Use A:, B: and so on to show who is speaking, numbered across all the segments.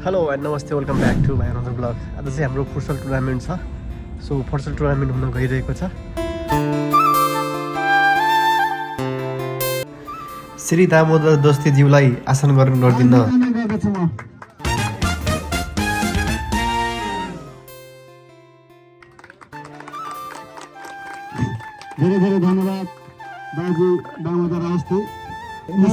A: Hello and नमस्ते, welcome back to भाइ another blog. आज चाहिँ हाम्रो फुटसल टुर्नामेन्ट छ। सो फुटसल टुर्नामेन्ट हुन गइरहेको छ। श्री दामोदर दस्तीज्यूलाई आसन गर्न नदिन्न।
B: धेरै धेरै धन्यवाद दाजु दामोदर दस्ती। म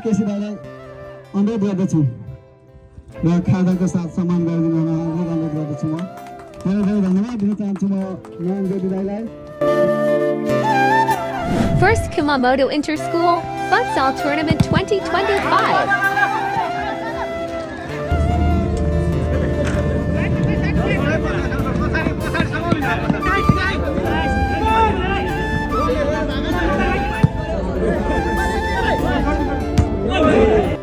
B: केसी दाइलाई अनुरोध गर्दछु र खादाको साथ सम्मान गरिदिनु हुन अनुरोध गर्दछु। म धेरै धेरै धन्यवाद दिन चाहन्छु म नयन ज्योति दाइलाई।
C: First Kumamoto Inter-School Futsal Tournament 2025.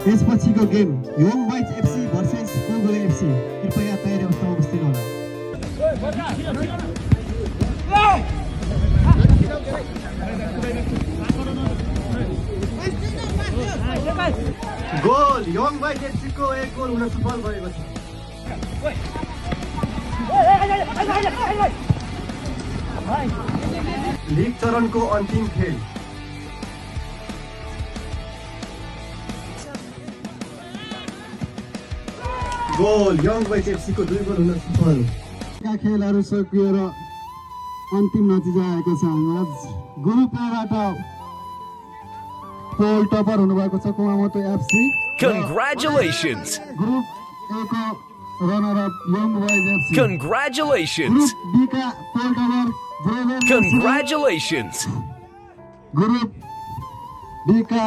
B: यसपछिको game young boys FC versus Kogole FC. कृपया तयारी अवस्थामा बस्दिनु होला। गोल योङ बोइज एफसी को 1 गोल हुन सफल भएको छ। लीग चरणको अन्तिम खेल गोल योङ बोइज एफसी को 2 गोल हुन सफल। खेलहरू सकिएर अन्तिम नतिजा आएको छ। ग्रुप एबाट पोल टपर हुनुभएको छ Kumamoto FC.
D: Congratulations.
B: Group A को runner up young boys FC.
D: Congratulations.
B: Group B का पोल टपर ब्रोजर।
D: Congratulations.
B: ग्रुप बी का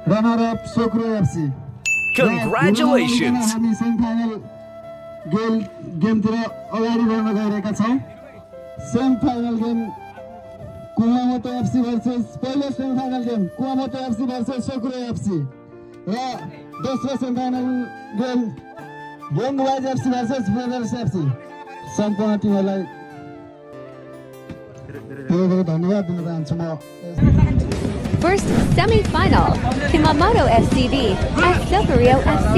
B: runner up Socorro FC.
D: Congratulations.
B: हामी सेमिफाइनल गेमतिर अगाडि बढ्न गइरहेका छौँ। Semifinal game Kumamoto FC versus पहिलो semifinal game Kumamoto FC versus Socorro FC र दोस्रो semifinal game young boys FC versus ब्रोजर्स एफसी। सम्पूर्ण टिमहरूलाई धेरै धेरै धन्यवाद दिन चाहन्छु म।
C: First semi-final, Kumamoto SCB at Socorro FC.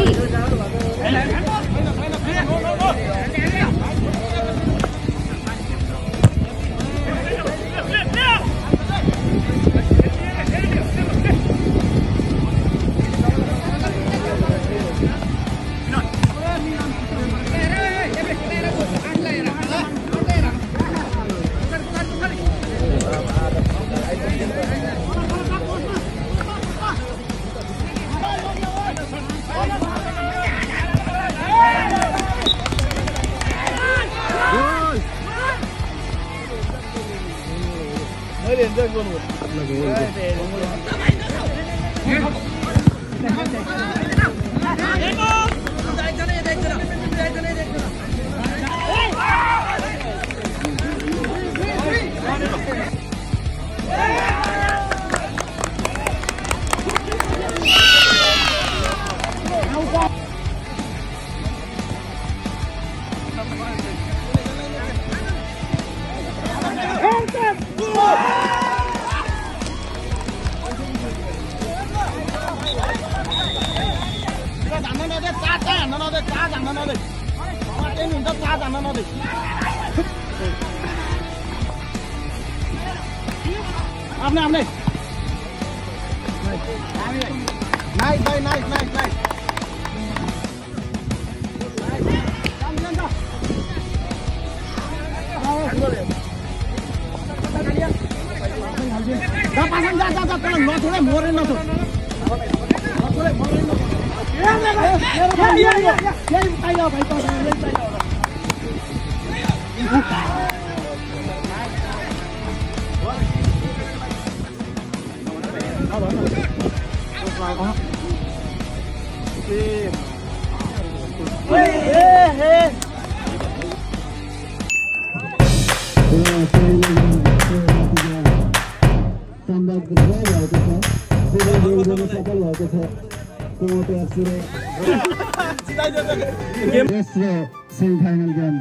B: Semifinal game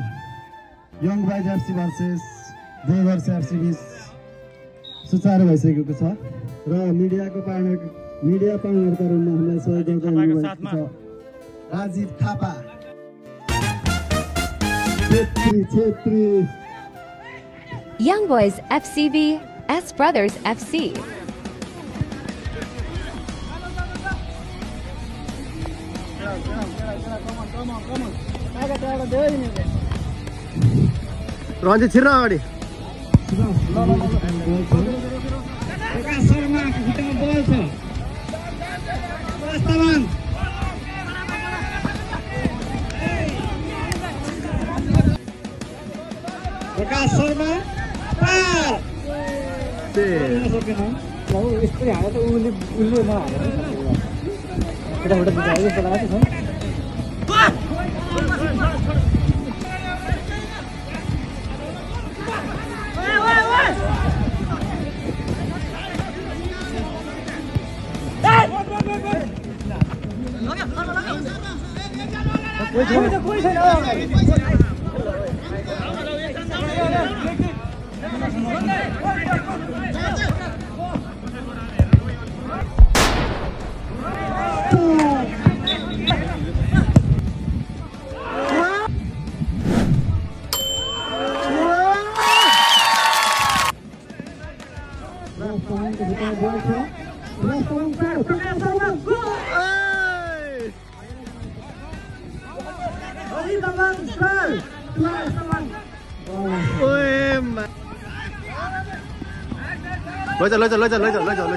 B: young boys FC versus ब्रोजर्स एफसी बीच सुचारू भइसकेको छ र मिडिया पार्टनरका रूपमा हामीलाई सहयोग गर्दै हुनुभएको छ। Rajiv Thapa Chhetri
C: Young Boys FCB, S Brothers FC.
A: Ranjit छिर्न अगाडि
B: प्रकाश शर्मा खुट्टामा बल छ वास्तवमा प्रकाश शर्मा पार सकेन यस्तो हाले त उले नहालेर फटाफट बिगायो जस्तो लागेको छ कोही छैन
A: लैजा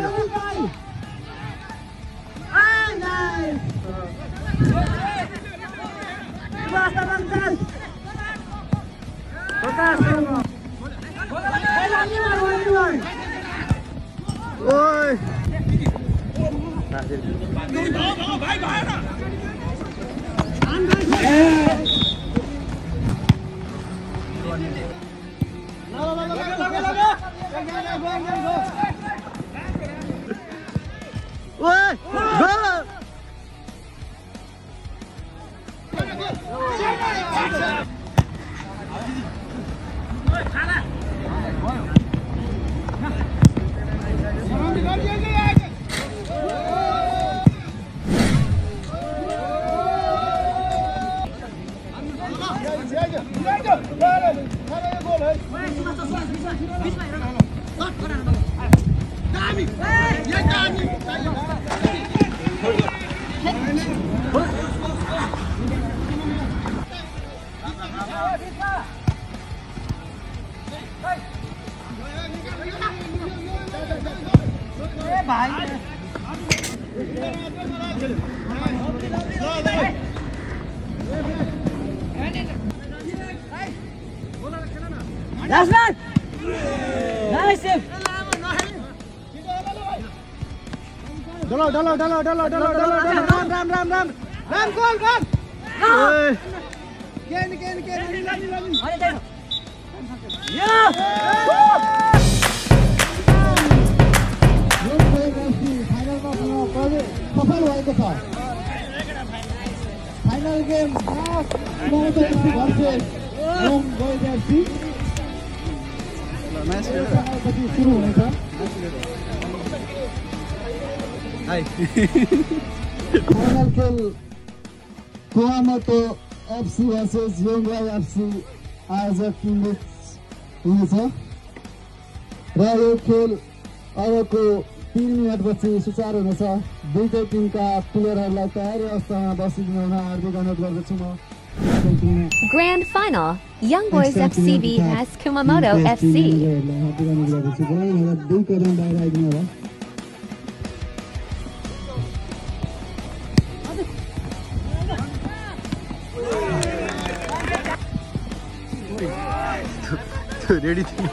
E: Last man! Nice save!
A: डलो राम गोल गेन
B: सफल भएको छ final game Kumamoto FC versus young boys FC सुरु हुनेछ फाइनल खेल Kumamoto FC versus young boys FC आयोजक टिमबिच हुनेछ र यो खेल अबको 3 मिनटपछि सुचारू हुनेछ दुईटै टिमका प्लेयरहरूलाई तयारी अवस्थामा बसिदिन हार्दिक अनुरोध गर्दछु म
C: Grand Final, Young Boys FCB as Kumamoto FC.
B: दुई कदम बाहिर आइदिनु होला
A: रेडी थियो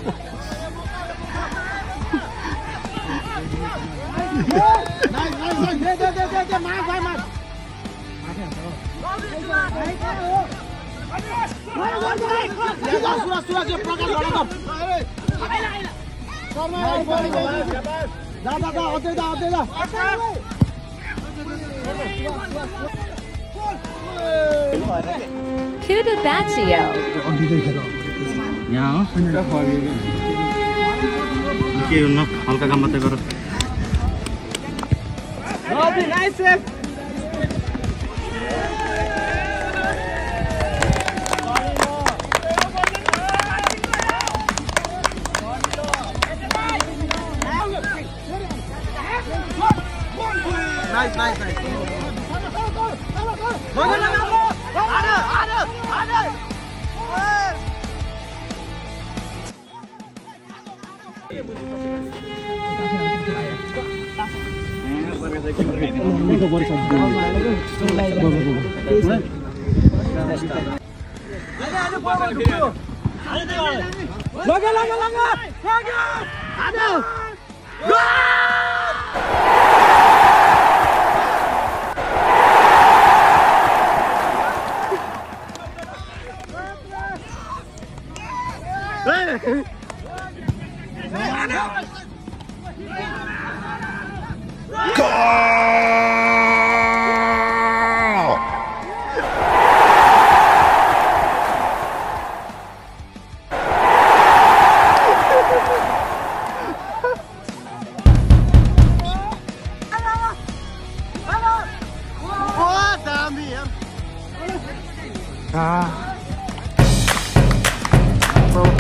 C: Kudabachio.
F: यहाँ हो के हुन्न हल्का काम मात्रै गर
E: Nice save!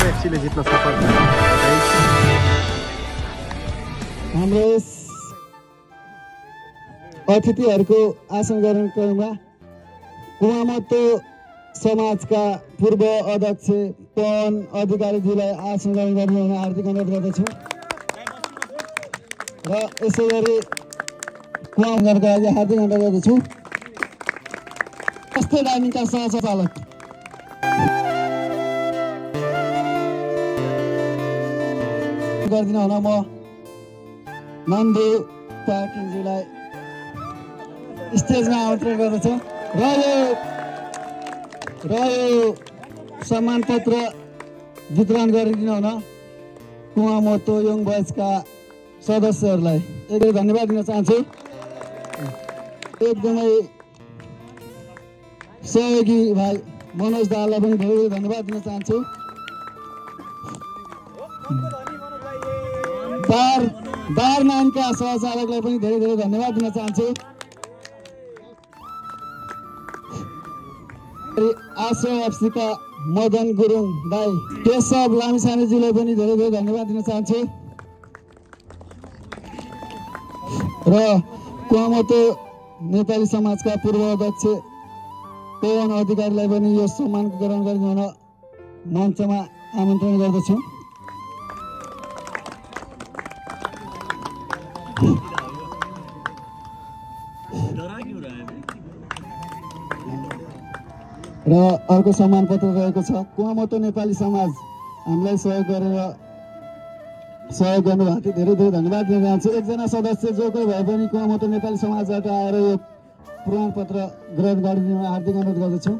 A: एफसीले जित्न सफल
B: हाम्रो अतिथिहरूको आसन ग्रहण क्रममा कुमामतो समाजका पूर्व अध्यक्ष पवन अधिकारीजीलाई आसन ग्रहण गर्ने हुन हार्दिक अनुरोध गर्दछु र यसै गरी कुमामहरूको लागि हार्दिक अनुरोध गर्दछु। स्वास्थ्य डाइनिङका सहसञ्चालक गरिदिनु हुन म नन्दु पार्किङजीलाई स्टेजमा आमन्त्रण गर्दछु र यो सम्मान पत्र वितरण गरिदिनु हुन कुमामतो यङ बॉयजका सदस्यहरूलाई एकदमै धन्यवाद दिन चाहन्छु। एकदमै सहयोगी भाइ मनोज दाहाललाई पनि धेरै धेरै धन्यवाद दिन चाहन्छु। बार नामका सहचालकलाई पनि धेरै धेरै धन्यवाद दिन चाहन्छु। आश्रय एफसीका मदन गुरुङ दाई केशव लामिछानेज्यूलाई पनि धेरै धेरै धन्यवाद दिन चाहन्छु र कुमामतो नेपाली समाजका पूर्व अध्यक्ष पवन अधिकारीलाई पनि यो सम्मान ग्रहण गरिदिनु हुन मञ्चमा आमन्त्रण गर्दछु। र अर्को सम्मान पत्र रहेको छ कुमामतो नेपाली समाज हामीलाई सहयोग गर्नुभएको थियो धेरै धेरै धन्यवाद दिन चाहन्छु। एकजना सदस्य जो कोही भए पनि कुमामतो नेपाली समाजबाट आएर यो प्रमाणपत्र ग्रहण गरिदिन हार्दिक अनुरोध गर्दछु।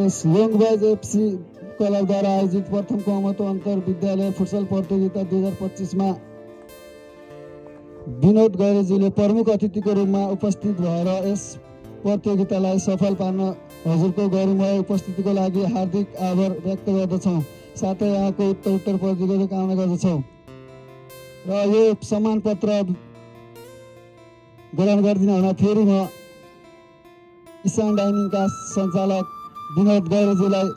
B: यस यङ बॉयज एफसी क्लबद्वारा आयोजित प्रथम कुमामतो अन्तर विद्यालय फुटसल प्रतियोगिता 2025 मा विनोद गैरेजीले प्रमुख अतिथिको रूपमा उपस्थित भएर यस प्रतियोगितालाई सफल पार्न हजुरको गौरवमय उपस्थितिको लागि हार्दिक आभार व्यक्त गर्दछौँ। साथै यहाँको उत्तर प्रतियोगिता कामना गर्दछौँ र यो सम्मान पत्र ग्रहण गरिदिनु हुन फेरि म इसान डाइनिङका सञ्चालक विनोद गैरेजीलाई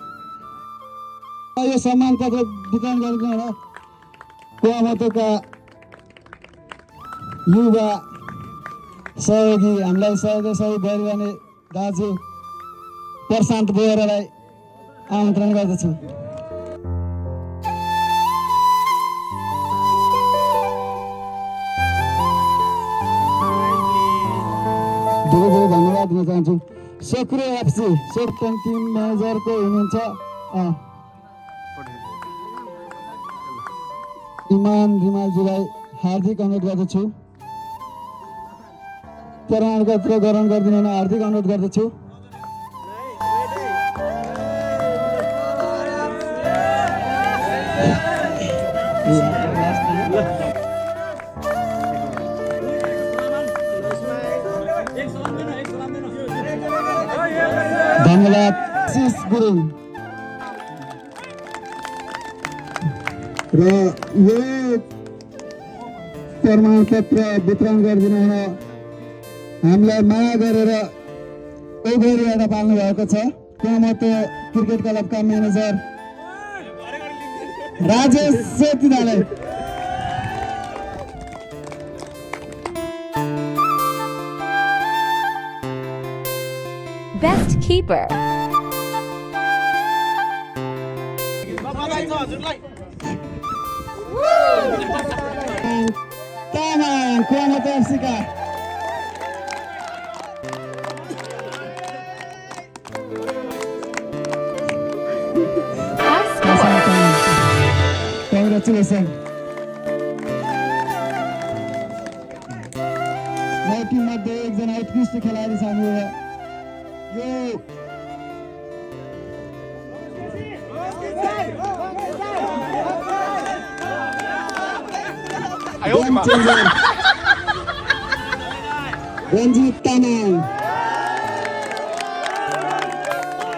B: यो सम्मान पत्र वितरण गरिदिनु हुन कुमामतोका युवा सहयोगी हामीलाई सहयोग गरिरहने दाजु प्रशान्त बोहरालाई आमन्त्रण गर्दछु। धेरै धेरै धन्यवाद दिन चाहन्छु। सक्रिय एफसी सोप टिम म्यानेजरको हुनुहुन्छ इमान रिमालजीलाई हार्दिक अनुरोध गर्दछु। प्रमाणपत्र ग्रहण गरिदिनु हुन हार्दिक अनुरोध गर्दछु। धन्यवाद आशिष गुरुङ र यो प्रमाणपत्र वितरण गरिदिनु हुन हामीलाई माया गरेर ओगोरीबाट पाल्नु भएको छ कुमामतो क्रिकेट क्लबका म्यानेजर राजेश सेतीदालाई
C: Best Keeper.
B: कुवामोटो एफसी का Congratulations. या टिममध्ये एकजना उत्कृष्ट खेळाडू सामोर यो Ranjit Tamang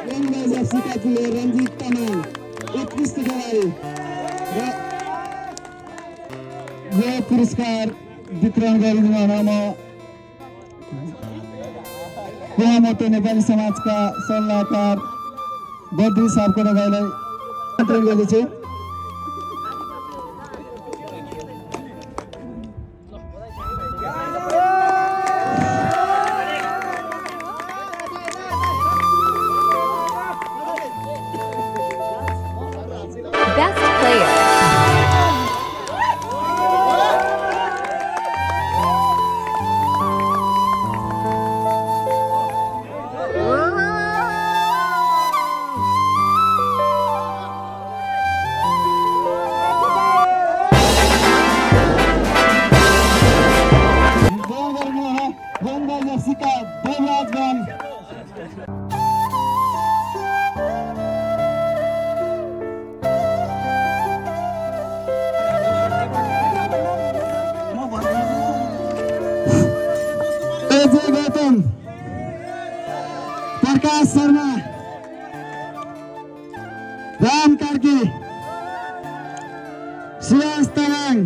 B: young boys FC का प्लेयर रंजीत तामाङ उत्कृष्ट खेलाडी र यो पुरस्कार वितरण गरिदिन म कुवामोटो नेपाली समाजका सल्लाहकार बद्री साहबको लगाइलाई वितरण गर्दछु।
C: Best player. Prakash Sharma Ram Karki Subhash Tamang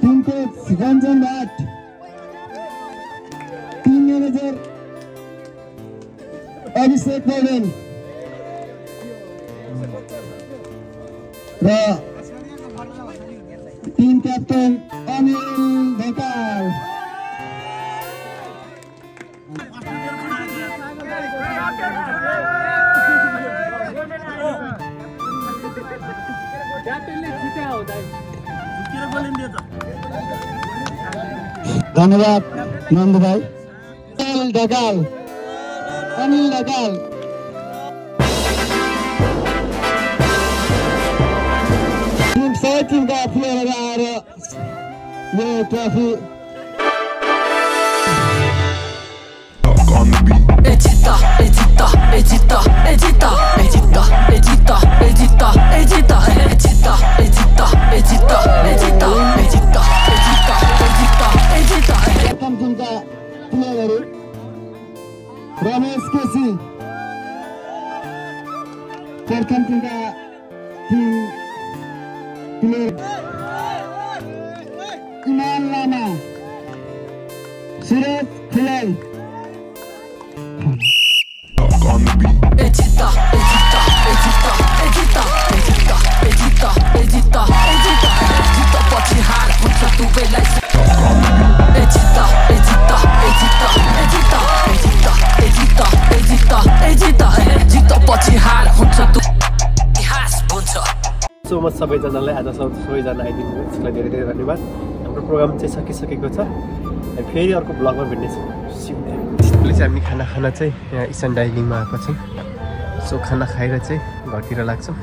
C: team coach रञ्जन भाट टीम मैनेजर अभिषेक पौडेल र टीम कैप्टन अनिल ढकाल धन्यवाद नन्द भाई अनिल ढकाल सबै टिमका प्लेयरहरू आएर यो ट्रफी टिमका प्लेयरहरू रमेश केसी प्रथम टिमका टिम प्लेयर इमान लामा सुरज खिलाल
A: सो म सबैजनालाई आज सबैजना आइदिनु भयो त्यसलाई धेरै धेरै धन्यवाद। हाम्रो प्रोग्राम चाहिँ सकिसकेको छ, हामी फेरि अर्को ब्लगमा भेट्नेछौँ। अहिले चाहिँ हामी खाना खान चाहिँ यहाँ इसान डाइनिङमा आएको छौँ। सो खाना खाएर चाहिँ घरतिर लाग्छौँ।